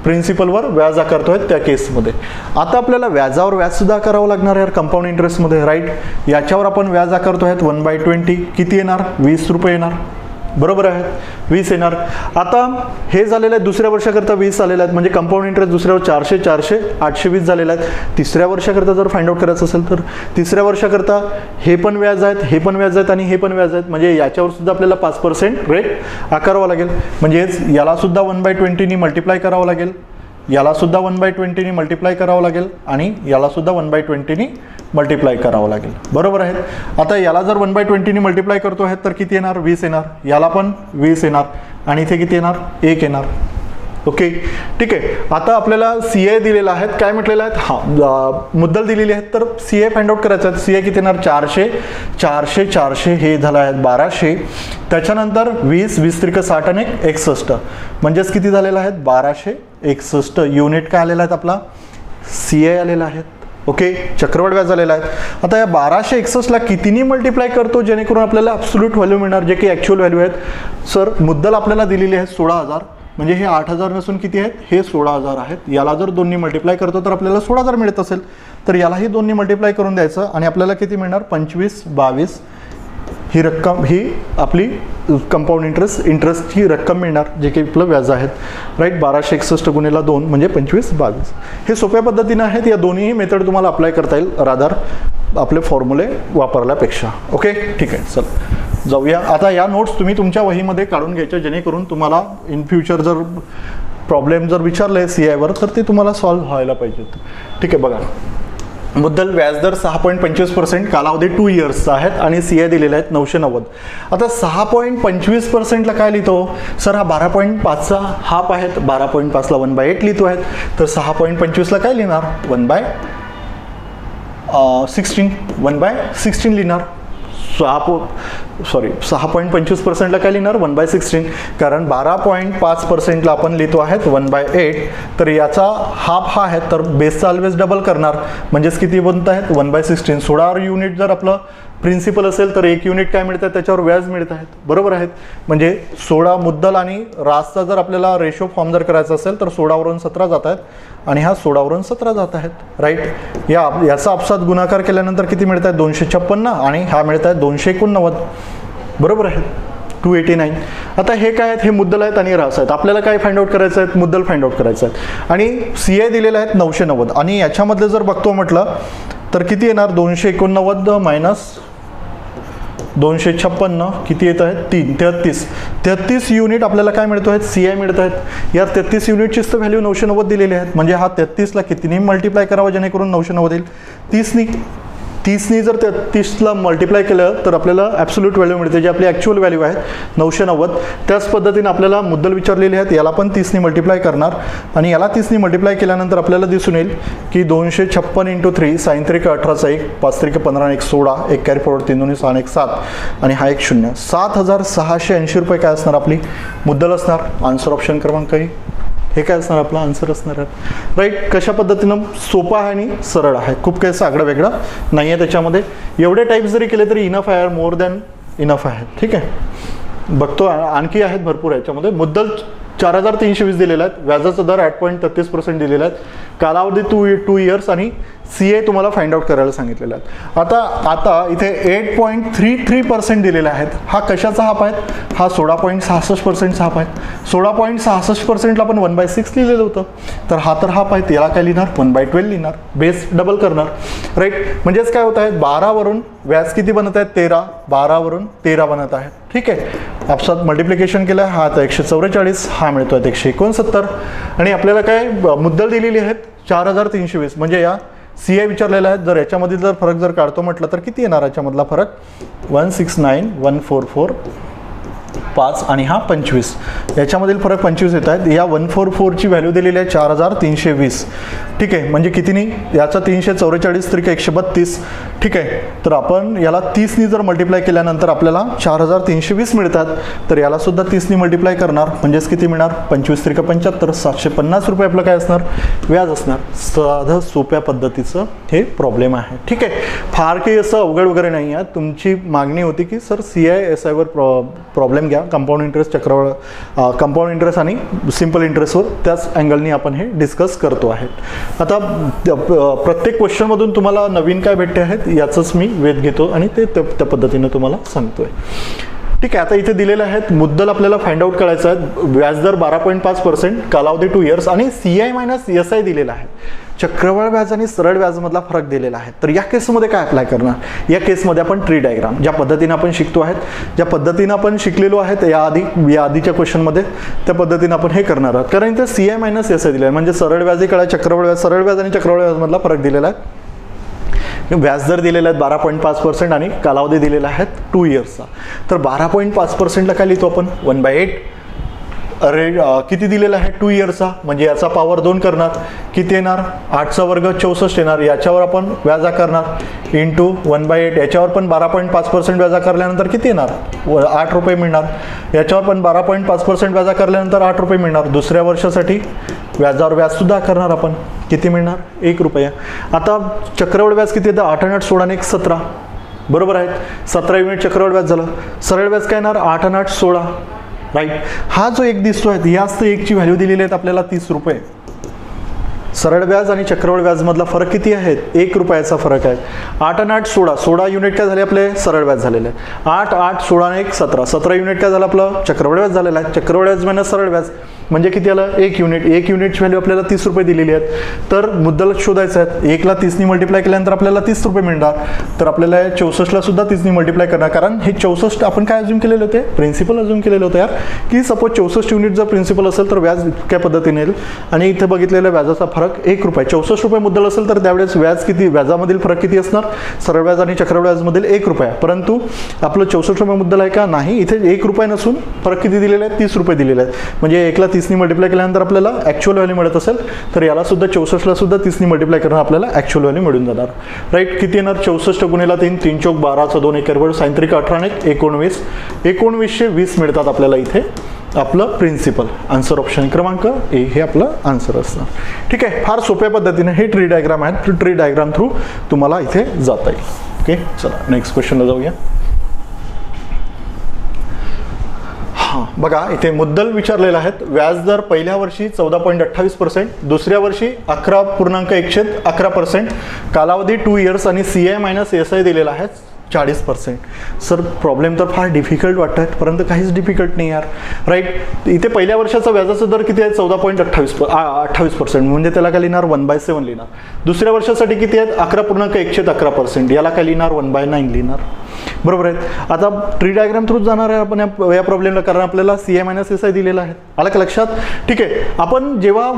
प्रिन्सिपलवर व्याज आकारतोय त्या केसमध्ये. आता आपल्याला व्याजावर व्याज सुद्धा करावं लागणार आहे कंपाऊंड इंटरेस्टमध्ये, राईट. याच्यावर आपण व्याज आकारतोय 1/20, किती येणार 20 रुपये येणार, बरोबर आहे 20 येणार. आता हे झालेलं आहे दुसऱ्या वर्षाकरता 20 आलेलं आहेत, म्हणजे कंपाऊंड इंटरेस्ट दुसऱ्यावर 400 400 820 झालेलं आहे. तिसऱ्या वर्षाकरता जर फाइंड आउट करायचं असेल तर तिसऱ्या वर्षाकरता हे पण व्याज आहेत, हे पण व्याज आहेत आणि हे पण व्याज आहेत, म्हणजे याच्यावर सुद्धा आपल्याला 5% रेट आकारावा लागेल. म्हणजेच याला सुद्धा 1/20 मल्टिप्लाय करावं लागेल, याला सुद्धा 1/20 मल्टिप्लाय करावं लागेल आणि याला सुद्धा 1/20 मल्टिप्लाय करावं लागेल, बरोबर आहे. आता याला जर 1/20 मल्टिप्लाय करतो आहे तर किती येणार 20 येणार, याला पण 20 येणार आणि इथे किती येणार 1 येणार, ओके ठीक आहे. आता आपल्याला सी आय दिलेला आहेत, काय म्हटलेलं आहेत हा मुद्दल दिलेली आहेत, तर सी आय फाइंड आउट करायचं आहे. सी आय किती येणार 400 400 400 हे झालं आहे 1200, त्याच्यानंतर 20 20 त्रिक 60 आणि 61, म्हणजेच किती झालेलं आहे 1261 युनिट काय आलेला आहेत आपला सी आय आलेला आहे, ओके. चक्रवाढ व्याज आलेला आहे. आता या 1261ला कितीनी मल्टिप्लाय करतो जेणेकरून आपल्याला ॲब्सोल्यूट व्हॅल्यू मिळणार, जे की ॲक्च्युअल व्हॅल्यू आहेत. सर मुद्दल आपल्याला दिलेली आहे 16000, म्हणजे हे 8000 नसून किती आहेत हे 16000 आहेत. याला जर दोन्ही मल्टिप्लाय करतो तर आपल्याला 16000 मिळत असेल तर यालाही दोन्ही मल्टिप्लाय करून द्यायचं आणि आपल्याला किती मिळणार 25 22 ही रक्कम, ही आपली कंपाऊंड इंटरेस्टची रक्कम मिळणार, जे काही आपलं व्याज आहेत, राईट. 1261 गुणिले 2 म्हणजे 25 22. हे सोप्या पद्धतीने आहेत. या दोन्ही मेथड तुम्हाला अप्लाय करता येईल रादर आपले फॉर्म्युले वापरल्यापेक्षा, ओके ठीक आहे. चल जाऊया. आता या नोट्स तुम्ही तुमच्या वहीमध्ये काढून घ्यायच्या, जेणेकरून तुम्हाला इन फ्युचर जर प्रॉब्लेम जर विचारले सी आयवर तर ते तुम्हाला सॉल्व्ह व्हायला पाहिजेत, ठीक आहे. बघा मुद्दल व्याजदर 6.25%, कालावधी 2 इयर्सचा आहेत आणि सी आय दिलेले आहेत 990. आता 6.25%ला काय लिहितो सर, हा 12.5चा हाफ आहेत, 12.5ला 1/8 लिहितो आहेत, तर 6.25ला काय लिहिणार 1/16 लिहिणार. 6.25%ला काय लिहिणार 1/16, कारण 12.5%ला आपण लिहितो आहेत 1/8, तर याचा हाफ हा आहे तर बेसचा ऑलवेज डबल करणार, म्हणजेच किती बनत आहेत 1/16. 16 युनिट जर आपलं प्रिन्सिपल असेल तर 1 युनिट काय मिळतात त्याच्यावर व्याज मिळत आहेत, बरोबर आहेत. म्हणजे 16 मुद्दल आणि रासचा जर आपल्याला रेशो फॉर्म जर करायचा असेल तर 16वरून 17 जात आहेत आणि हा 16वरून 17 जात आहेत, राईट. याचा आपसात गुणाकार केल्यानंतर किती मिळत आहेत 256 आणि हा मिळत आहेत 289, बरोबर आहे 289. आता हे काय आहेत, हे मुद्दल आहेत आणि रास आहेत. आपल्याला काय फाइंड आउट करायचं आहे, मुद्दल फाइंड आउट करायचं आहे आणि सी आय दिलेलं आहेत 990 आणि याच्यामधले जर बघतो म्हटलं तर किती येणार 289 मायनस 256 किती येत आहेत 33 युनिट आपल्याला काय मिळतो आहेत सी आय मिळत आहेत. या 33 युनिटचीच तर व्हॅल्यू 990 दिलेली आहेत, म्हणजे हा 33ला कितीने मल्टिप्लाय करावा जेणेकरून 990 येईल 30नी. 30नी जर 30ला मल्टिप्लाय केलं तर आपल्याला ॲब्सोल्यूट व्हॅल्यू मिळते, जी आपली ॲक्च्युअल व्हॅल्यू आहे 990. त्याच पद्धतीने आपल्याला मुद्दल विचारलेली आहेत, याला पण 30नी मल्टिप्लाय करणार आणि याला 30नी मल्टिप्लाय केल्यानंतर आपल्याला दिसून येईल की 256 × 3 साइन 3 18 1 5 3 15 1 16 1 कॅरी फॉरवर्ड 3 2 6 1 7 आणि हा एक 0. 7,680 रुपये काय असणार आपली मुद्दल असणार. आन्सर ऑप्शन क्रमांक हे काय असणार आपला आन्सर असणार आहे. राईट. कशा पद्धतीनं सोपा आहे आणि सरळ आहे, खूप काही सागडं वेगळं नाही आहे त्याच्यामध्ये. एवढे टाईप जरी केले तरी इनफ आहे, मोर दॅन इनफ आहे. ठीक आहे, बघतो आणखी आहेत भरपूर याच्यामध्ये. मुद्दल 4,320 दिलेला आहे, व्याजाचा दर 8.33% दिलेला आहे, कालावधी 2 इयर्स आणि CA तुम्हाला फाइंड आउट करायला सांगितलेला आहे. आता इथे 8.33% दिलेले आहेत. हा कशाचा हाप आहे? हा 16.66%चा हाप आहे. 16.66%ला आपण 1/6 लिहिलेलं होतं, तर हाप आहे, त्याला काय लिहिणार? 1/12 लिहिणार, बेस डबल करणार. राईट. म्हणजेच काय होत आहे, 12 वरून व्याज किती बनत आहेत? 13. 12 वरून 13 बनत आहे. ठीक आहे, आपसात मल्टिप्लिकेशन केलं आहे, हा आता 144, हा मिळतो आहे 169 आणि आपल्याला काय मुद्दल दिलेली आहेत 4,320. म्हणजे या CA विचारलेला आहे. जर याच्यामध्ये जर फरक जर काढतो म्हटलं तर किती येणार याच्यामधला फरक? 169,144,5 आणि हा 25. याच्यामधील फरक 25 येत आहेत. या 144ची व्हॅल्यू दिलेली आहे 4,320. ठीक आहे, म्हणजे कितीनी? याचा 344 त्रिक 132. ठीक आहे, तर आपण याला 30नी जर मल्टिप्लाय केल्यानंतर आपल्याला 4,320 मिळतात, तर याला सुद्धा 30नी मल्टिप्लाय करणार, म्हणजेच किती मिळणार? 25 त्रिक 75, 750 रुपये आपलं काय असणार? व्याज असणार. साधं सोप्या पद्धतीचं हे प्रॉब्लेम आहे. ठीक आहे, फार काही असं अवघड वगैरे नाही आहे. तुमची मागणी होती की सर CI SI वर प्रॉब्लेम घ्या, कंपाऊंड इंटरेस्ट, कंपाऊंड इंटरेस्ट आणि सिम्पल इंटरेस्टवर, त्याच अँगलनी आपण हे डिस्कस करतो आहे. आता प्रत्येक क्वेश्चनमधून तुम्हाला नवीन काय भेटते आहेत याचंच मी वेध घेतो आणि ते त्या पद्धतीने तुम्हाला सांगतोय. ठीक आहे, आता इथे दिलेले आहेत मुद्दल आपल्याला फाइंड आउट करायचं आहे. व्याजदर 12.5%, कालावधी 2 इयर्स आणि CI - SI दिलेला आहे. चक्रवाढ व्याज आणि सरळ व्याजमधला फरक दिलेला आहे. तर या केसमध्ये काय अप्लाय करणार? या केसमध्ये आपण ट्री डायग्राम ज्या पद्धतीने आपण शिकतो आहेत, ज्या पद्धतीने आपण शिकलेलो आहेत या आधीच्या क्वेश्चनमध्ये, त्या पद्धतीने आपण हे करणार आहोत. कारण इथे CI - SI दिलेलं आहे, म्हणजे सरळ व्याजही कळा, चक्रवाढ व्याज, सरळ व्याज आणि चक्रवाढ व्याजमधला फरक दिलेला आहे. व्याजदर दिलेला आहे 12.5% आणि कालावधी दिलेला आहे 2 इयर्सचा. तर 12.5%ला काय लिहितो आपण? 1/8. अरे किती दिलेला आहे? 2 इयर्सचा, म्हणजे याचा पॉवर 2 करणार, किती येणार? 8चा वर्ग 64 येणार. याच्यावर आपण व्याजा करणार इंटू 1/8. याच्यावर पण 12.5% व्याजा करल्यानंतर किती येणार? 8 रुपये मिळणार. याच्यावर पण 12.5% व्याजा करल्यानंतर 8 रुपये मिळणार. दुसऱ्या वर्षासाठी व्याजावर व्याजसुद्धा करणार आपण, किती मिळणार? 1 रुपया. आता चक्रवाढ व्याज किती येतं? 8 8 16 1 17, बरोबर आहेत. 17 युनिट चक्रवाढ व्याज झालं. सरळ व्याज काय येणार? 8 8 16. राईट. हा जो एक दिसतो आहे, याच 1ची व्हॅल्यू दिलेली आहेत आपल्याला 30 रुपये. सरळ व्याज आणि चक्रवाढ व्याजमधला फरक किती आहे? 1 रुपयाचा फरक आहे. 8 8 16, 16 युनिट काय झाले आपले? सरळ व्याज झालेले आहे. 8 8 16 1 17, 17 युनिट काय झालं आपलं? चक्रवाढ व्याज झालेलं आहे. चक्रवाढ व्याज मायनस सरळ व्याज म्हणजे किती आलं? 1 युनिट. 1 युनिटची व्हॅल्यू आपल्याला 30 रुपये दिलेली आहेत. तर मुद्दल शोधायचं आहे. 1ला 30नी मल्टिप्लाय केल्यानंतर आपल्याला 30 रुपये मिळणार. तर आपल्याला 64ला सुद्धा 30नी मल्टिप्लाय करणार, कारण हे 64 आपण काय अज्यूम केलेले होते? प्रिन्सिपल अज्यूम केलेलं होतं यार, की सपोज 64 युनिट जर प्रिन्सिपल असेल तर व्याज इतक्या पद्धतीने येईल. आणि इथे बघितलेल्या व्याजाचा फरक 1 रुपये. 64 रुपये मुद्दल असेल तर त्यावेळेस व्याज किती? व्याजामधील फरक किती असणार? सरळ व्याज आणि चक्रवाढ व्याजमधील 1 रुपया. परंतु आपलं 64 रुपये मुद्दल आहे का? नाही. इथे 1 रुपये नसून फरक किती दिलेला आहे? 30 रुपये दिलेले आहेत. म्हणजे 1ला 30नी मल्टिप्लाय केल्यानंतर आपल्याला ॲक्च्युअल व्हॅल्यू मिळत असेल तर याला सुद्धा 64ला सुद्धा 30नी मल्टिप्लाय करून आपल्याला ॲक्च्युअल व्हॅल्यू मिळून जाणार. राईट. किती येणार? 64 गुणिला 3, 3 चौक 12, 2 1 कॅरी साइन 3 18 1 19. 1920 मिळतात आपल्याला इथे आपलं प्रिन्सिपल. आन्सर ऑप्शन क्रमांक ए हे आपलं आन्सर असतं. ठीक आहे, फार सोप्या पद्धतीने हे ट्री डायग्राम आहे. ट्री डायग्राम थ्रू तुम्हाला इथे जाता येईल. ओके, चला नेक्स्ट क्वेश्चनला जाऊया. बघा इथे मुद्दल विचारलेला आहेत. व्याजदर पहिल्या वर्षी 14.28%, दुसऱ्या वर्षी 11.1% कालावधी 2 इयर्स आणि CI - SI दिलेला आहे 40%. सर प्रॉब्लेम तर फार डिफिकल्ट वाटत आहेत, परंतु काहीच डिफिकल्ट नाही यार. राईट. इथे पहिल्या वर्षाचा व्याजाचा दर किती आहे? 14.28%, म्हणजे त्याला काय लिहिणार? 1/7 लिहिणार. दुसऱ्या वर्षासाठी किती आहेत? 11.1% याला काय लिहिणार? 1/9 लिहिणार. बरोबर आहेत. आता ट्री डायग्राम थ्रू जाणार आहे आपण या प्रॉब्लेमला, कारण आपल्याला CI - SI दिलेला आहे. आलं का लक्षात? ठीक आहे. आपण जेव्हा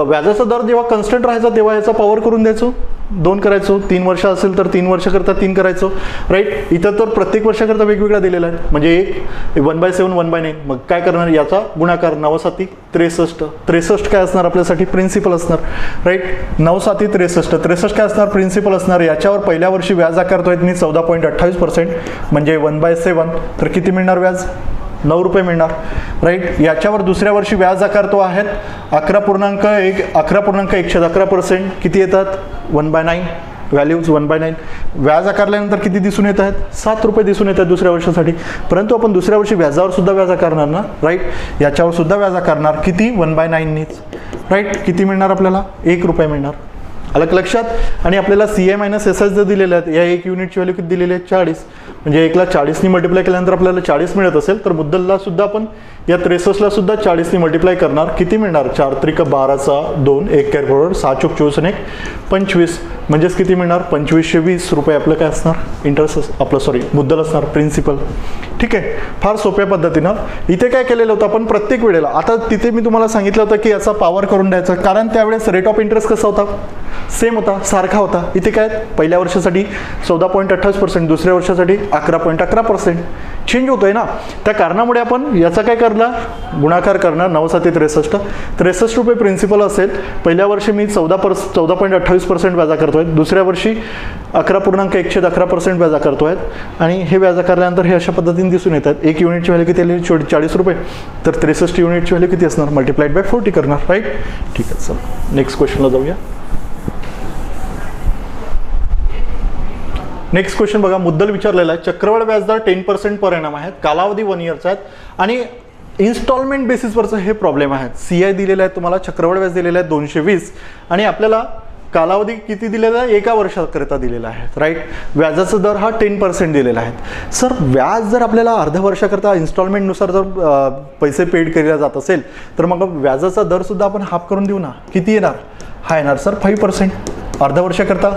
व्याजाचा दर जेव्हा कन्स्टंट राहायचा तेव्हा याचा पॉवर करून द्यायचो. 2 करायचो, 3 वर्ष असेल तर 3 वर्ष करता 3 करायचो, राईट. इथं तर प्रत्येक वर्षाकरता वेगवेगळा दिलेला आहे, म्हणजे एक 1/7 1/9. मग काय करणार, याचा गुणाकार 9 7 63. 63 काय असणार आपल्यासाठी, प्रिन्सिपल असणार, राईट. 9 7 63. 63 काय असणार, प्रिन्सिपल असणार. याच्यावर पहिल्या वर्षी व्याज आकारतोय मी 14.28%, म्हणजे 1/7. तर किती मिळणार व्याज, 9 रुपये मिळणार, राईट. याच्यावर दुसऱ्या वर्षी व्याज आकारतो आहेत 11.111%. किती येतात, 1/9. व्हॅल्यूज 1/9. व्याज आकारल्यानंतर किती दिसून येत आहेत, 7 रुपये दिसून येत आहेत दुसऱ्या वर्षासाठी. परंतु आपण दुसऱ्या वर्षी व्याजावर सुद्धा व्याज आकारणार ना, राईट. याच्यावर सुद्धा व्याज आकारणार, किती, 1/9नीच, राईट. किती मिळणार आपल्याला, 1 रुपये मिळणार. अलग लक्षात. आणि आपल्याला CI - SS जर दिलेले आहेत, या 1 युनिटची व्हॅल्यू किती दिलेली आहे, 40. म्हणजे 1ला 40नी मल्टिप्लाय केल्यानंतर आपल्याला 40 मिळत असेल तर मुद्दलला सुद्धा आपण या 63ला सुद्धा 40नी मल्टिप्लाय करणार. किती मिळणार, 4 त्रिक 12 2 1 कॅरी बरोबर 6 चोक 24 आणि 1 25. म्हणजेच किती मिळणार, 2520 रुपये आपलं काय असणार, इंटरेस्ट आपलं, सॉरी मुद्दल असणार, प्रिन्सिपल. ठीक आहे. फार सोप्या पद्धतीनं इथे काय केलेलं होतं आपण प्रत्येक वेळेला. आता तिथे मी तुम्हाला सांगितलं होतं की याचा पॉवर करून द्यायचा, कारण त्यावेळेस रेट ऑफ इंटरेस्ट कसा होता, सेम होता, सारखा होता. इथे काय, पहिल्या वर्षासाठी 14.28%, दुसऱ्या वर्षासाठी 11.11%. चेंज होतोय ना, त्या कारणामुळे आपण याचा काय करणार, गुणाकार करणार. 9 7 63. 63 रुपये प्रिन्सिपल असेल. पहिल्या वर्षी मी 14.28% व्याजा करतोय, दुसऱ्या वर्षी 11.111% व्याजा करतोय. आणि हे व्याजा करल्यानंतर हे अशा पद्धतीने दिसून येतात. 1 युनिटची व्हॅल्यू किती आली, 40 रुपये. तर 63 युनिटची व्हॅल्यू किती असणार, मल्टिप्लाइड बाय 40 करणार, राईट. ठीक आहे, चला नेक्स्ट क्वेश्चनला जाऊया. नेक्स्ट क्वेश्चन बघा, मुद्दल विचारलेला आहे. चक्रवाढ व्याजदर 10% पर एनम आहेत, कालावधी 1 इयरचा आहेत आणि इन्स्टॉलमेंट बेसिसवरचं हे प्रॉब्लेम आहेत. CI दिलेलं आहे तुम्हाला, चक्रवाढ व्याज दिलेलं आहे 220 आणि आपल्याला कालावधी किती दिलेला आहे, 1 वर्षाकरिता दिलेला आहे, राईट. व्याजाचा दर हा 10% दिलेला आहे. सर व्याज जर आपल्याला अर्ध्या वर्षाकरता इन्स्टॉलमेंटनुसार जर पैसे पेड केले जात असेल तर मग व्याजाचा दर सुद्धा आपण हाफ करून देऊ ना. किती येणार, हा येणार सर 5%. अर्ध्या वर्षाकरता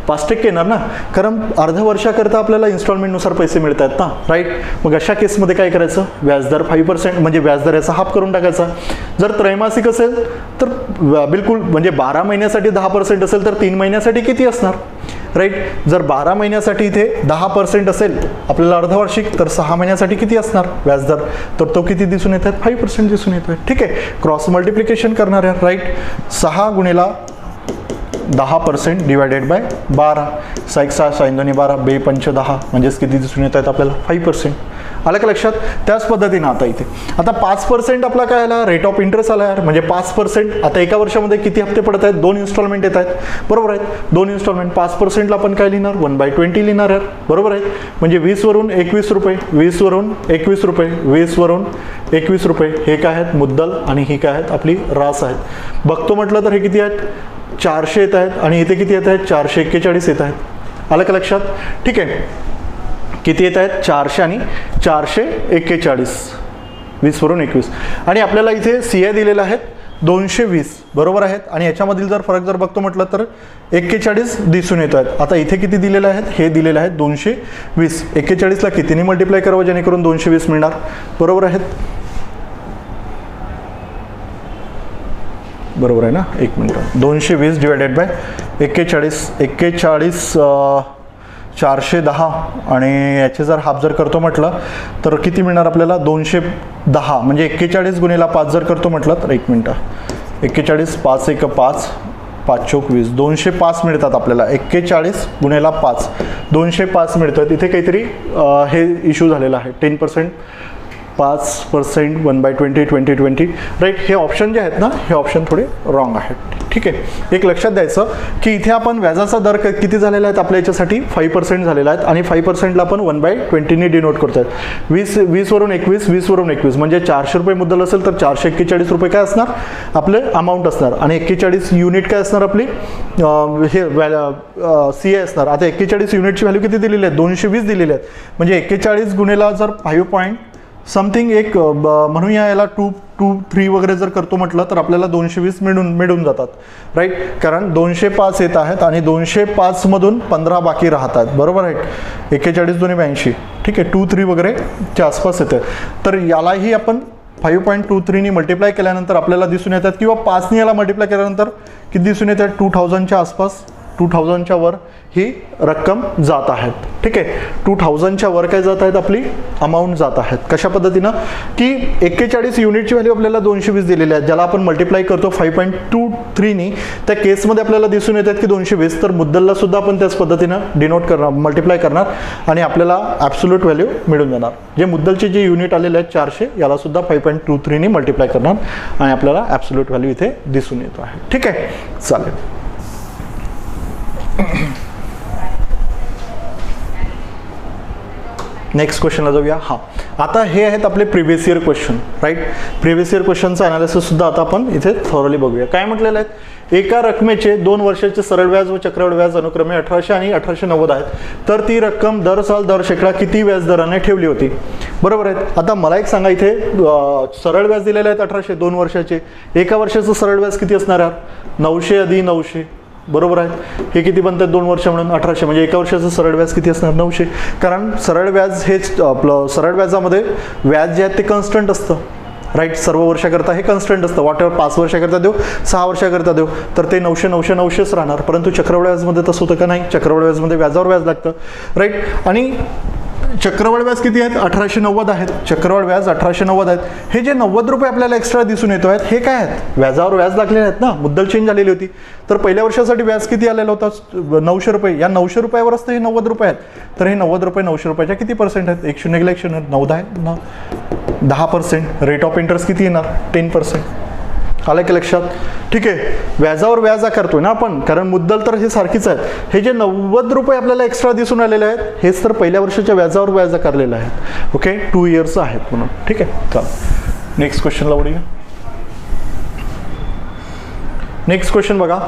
5% येणार ना, कारण अर्ध्या वर्षाकरता आपल्याला इन्स्टॉलमेंटनुसार पैसे मिळत आहेत ना, राईट. मग अशा केसमध्ये काय करायचं, व्याजदर 5% म्हणजे व्याजदर याचा हाफ करून टाकायचा. जर त्रैमासिक असेल तर बिलकुल म्हणजे 12 महिन्यासाठी 10% असेल तर 3 महिन्यासाठी किती असणार, राईट. जर 12 महिन्यासाठी इथे 10% असेल आपल्याला अर्धवार्षिक, तर 6 महिन्यासाठी किती असणार व्याजदर, तर तो किती दिसून येत आहे, 5% दिसून येतोय. ठीक आहे. क्रॉस मल्टिप्लिकेशन करणार आहे, राईट. 6 गुणिला 10% डिवायडेड बाय 12, 6 6 6 2 12 2 5 10, म्हणजेच किती दिसून येत आहेत आपल्याला, 5%. आलं का लक्षात. त्याच पद्धतीनं आता इथे आता 5% आपला काय आला, रेट ऑफ इंटरेस्ट आला यार. म्हणजे 5% आता एका वर्षामध्ये किती हप्ते पडत आहेत, 2 इन्स्टॉलमेंट येत आहेत, बरोबर आहेत. 2 इन्स्टॉलमेंट 5%ला आपण काय लिहिणार, 1/20 लिहिणार यार, बरोबर आहे. म्हणजे 20 वरून 21 रुपये, 20 वरून 21 रुपये, 20 वरून 21 रुपये. हे काय आहेत, मुद्दल आणि ही काय आहेत, आपली रास आहेत. बघतो म्हटलं तर हे किती आहेत, 400 येत आहेत आणि इथे किती येत आहेत, 441 येत आहेत. आलं का लक्षात. ठीक आहे. किती येत आहेत, 400 आणि 441, 20 वरून 21. आणि आपल्याला इथे CI दिलेलं आहे 220, बरोबर आहेत. आणि याच्यामधील जर फरक जर बघतो म्हटलं तर 41 दिसून येत आहेत. आता इथे किती दिलेलं आहेत, हे दिलेलं आहे 220. 41ला कितीने मल्टिप्लाय करावं जेणेकरून 220 मिळणार, बरोबर आहेत. बरोबर आहे ना, 1 मिनटं. 220 डिवायडेड बाय 41, 410 आणि याचे जर हाफ जर करतो म्हटलं तर किती मिळणार आपल्याला, 210. म्हणजे 41 गुणिला 5 जर करतो म्हटलं तर 1 मिनटं, 41 5 1 5 5 चोक 20, 205 मिळतात आपल्याला. 41 गुणिला 5 205 मिळतात. इथे काहीतरी हे इश्यू झालेला आहे, 10%, 5%, 1/20, 20/20, राईट. हे ऑप्शन जे आहेत ना, हे ऑप्शन थोडे रॉंग आहेत. ठीक आहे. एक लक्षात द्यायचं की इथे आपण व्याजाचा दर किती झालेला आहे आपल्या याच्यासाठी, 5% झालेला आहे. आणि 5%ला आपण 1/20ने डिनोट करतो आहेत. 20 वरून 21, 20 वरून 21 म्हणजे 400 रुपये मुद्दल असेल तर 441 रुपये काय असणार आपले अमाऊंट असणार. आणि 41 युनिट काय असणार आपली, हे CI असणार. आता 41 युनिटची व्हॅल्यू किती दिलेली आहे, 220 दिलेली आहेत. म्हणजे 41 गुणिला जर 5 पॉईंट समथिंग एक म्हणूया याला 2 2 3 वगैरे जर करतो म्हटलं तर आपल्याला 220 मिळून जातात, राईट. कारण 205 येत आहेत आणि 205 मधून 15 बाकी राहतात, बरोबर आहेत. 41 2 82, ठीक आहे. 2 3 वगैरे च्या आसपास येते. तर यालाही आपण 5.23 मल्टिप्लाय केल्यानंतर आपल्याला दिसून येतात, किंवा 5ने याला मल्टिप्लाय केल्यानंतर किती दिसून येतात, 2000च्या आसपास 2000च्या वर ही रक्कम जात आहेत. ठीक आहे, 2000च्या वर काय जात आहेत, आपली अमाऊंट जात आहेत. कशा पद्धतीनं की 41 युनिटची व्हॅल्यू आपल्याला 220 दिलेली आहे, ज्याला आपण मल्टिप्लाय करतो 5.23नी. त्या केसमध्ये आपल्याला दिसून येतात की 220, तर मुद्दलला सुद्धा आपण त्याच पद्धतीनं डिनोट करणार, मल्टिप्लाय करणार आणि आपल्याला ॲब्सोल्यूट व्हॅल्यू मिळून जाणार. जे मुद्दलचे जे युनिट आलेले आहेत 400, याला सुद्धा 5.23नी मल्टिप्लाय करणार आणि आपल्याला ॲब्सोल्यूट व्हॅल्यू इथे दिसून येतो आहे. ठीक आहे, चालेल. नेक्स्ट क्वेश्चनला जाऊया. हां, आता हे आहेत आपले previous year question, right. Previous year क्वेश्चनचं अनालिसिस सुद्धा आता आपण इथे थॉरली बघूया. काय म्हटलेलं आहे, एका रकमेचे 2 वर्षाचे सरळ व्याज व चक्रवाढ व्याज अनुक्रमे 1800 आणि 1890 आहेत, तर ती रक्कम दर साल दर शेकडा किती व्याज दराने ठेवली होती. बरोबर आहे. आता मला एक सांगा, इथे सरळ व्याज दिलेले आहेत 1800 2 वर्षाचे. एका वर्षाचं सरळ व्याज किती असणार आहे, 900 अधिक 900. बरोबर आहे. हे किती बनतात 2 वर्ष म्हणून 1800, म्हणजे एका वर्षाचं सरळ व्याज किती असणार 900. कारण सरळ व्याज हेच आपलं, सरळ व्याजामध्ये व्याज जे आहे ते कॉन्स्टंट असतं, राईट. सर्व वर्षाकरता हे कॉन्स्टंट असतं. वॉटेवर 5 वर्षाकरता देऊ, 6 वर्षाकरता देऊ, तर ते 900 900 900च राहणार. परंतु चक्रवाढ व्याजमध्ये तसं होतं का, नाही. चक्रवाढ व्याजमध्ये व्याजावर व्याज लागतं, राईट. आणि चक्रवाढ व्याज किती आहेत, 1890 आहेत. चक्रवाढ व्याज 1890 आहेत. हे जे 90 रुपये आपल्याला एक्स्ट्रा दिसून येतो आहेत, हे काय आहेत, व्याजावर व्याज लागलेले आहेत ना, मुद्दल चेंज झालेली होती. तर पहिल्या वर्षासाठी व्याज किती आलेलं होतं, 900 रुपये. या 900 रुपयावरच तर हे 90 रुपये आहेत. तर हे 90 रुपये 900 रुपयाच्या किती पर्सेंट आहेत, 1 0 गेला 1 0, 9 10%. रेट ऑफ इंटरेस्ट किती येणार, 10%. आलं की लक्षात. ठीक आहे, व्याजावर व्याज आकारतोय ना आपण, कारण मुद्दल तर हे सारखीच आहेत. हे जे 90 रुपये आपल्याला एक्स्ट्रा दिसून आलेले आहेत, हेच तर पहिल्या वर्षाच्या व्याजावर व्याज आकारलेलं आहे. ओके, 2 इयर्स आहेत म्हणून. ठीक आहे, चला नेक्स्ट क्वेश्चनला वळूया. नेक्स्ट क्वेश्चन बघा,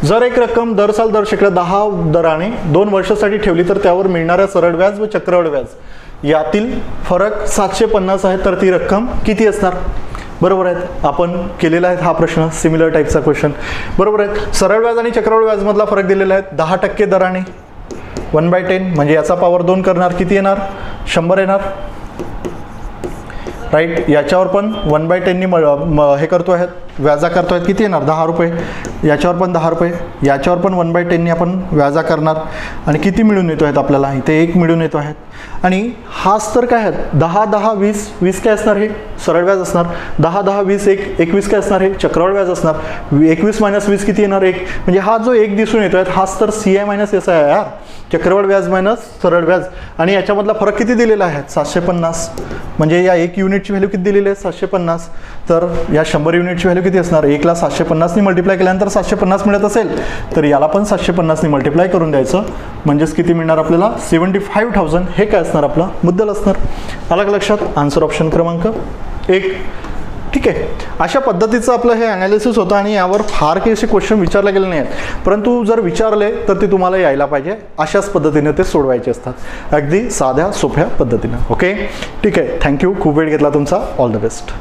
जर एक रक्कम दर साल दर शेकडा 10 दराने 2 वर्षासाठी ठेवली, तर त्यावर मिळणाऱ्या सरळ व्याज व चक्रवाढ व्याज यातील फरक 750 आहे, तर ती रक्कम किती असणार. बरोबर आहेत. आपण केलेला आहे हा प्रश्न, सिमिलर टाईपचा क्वेश्चन. बरोबर आहे. सरळ व्याज आणि चक्रवाढ व्याजमधला फरक दिलेला आहे 10% दराने 1/10, म्हणजे याचा पॉवर 2 करणार, किती येणार, 100 येणार, राईट. याच्यावर पण 1/10नी हे करतो आहेत, व्याजा करतो आहेत, किती येणार, 10 रुपये. याच्यावर पण 10 रुपये, याच्यावर पण 1/10नी आपण व्याजा करणार आणि किती मिळून येतो आहेत आपल्याला, इथे 1 मिळून येतो आहेत. आणि हाच तर काय आहेत, 10 10 20 20 काय असणार, हे सरळ व्याज असणार. 10 10 20 21 काय असणार, हे चक्रवाढ व्याज असणार. 21 - 20 किती येणार, 1. म्हणजे हा जो 1 दिसून येतो आहे, हाच तर CI - SI आहे यार, चक्रवाढ व्याज मायनस सरळ व्याज. आणि याच्यामधला फरक किती दिलेला आहे, 750. म्हणजे या 1 युनिटची व्हॅल्यू किती दिलेली आहे, 750. तर या 100 युनिटची व्हॅल्यू किती असणार, 1ला 750नी मल्टिप्लाय केल्यानंतर 750 मिळत असेल, तर याला पण 750नी मल्टिप्लाय करून द्यायचं. म्हणजेच किती मिळणार आपल्याला, 75,000. हे काय असणार, आपला मुद्दल असणार. आलं लक्षात. आन्सर ऑप्शन क्रमांक 1. ठीक आहे, अशा पद्धतीचं आपलं हे ॲनालिसिस होतं आणि यावर फार काही असे क्वेश्चन विचारले गेले नाही आहेत, परंतु जर विचारले तर ते तुम्हाला यायला पाहिजे. अशाच पद्धतीने ते सोडवायचे असतात, अगदी साध्या सोप्या पद्धतीनं. ओके, ठीक आहे. थँक्यू. खूप वेळ घेतला तुमचा. All the best.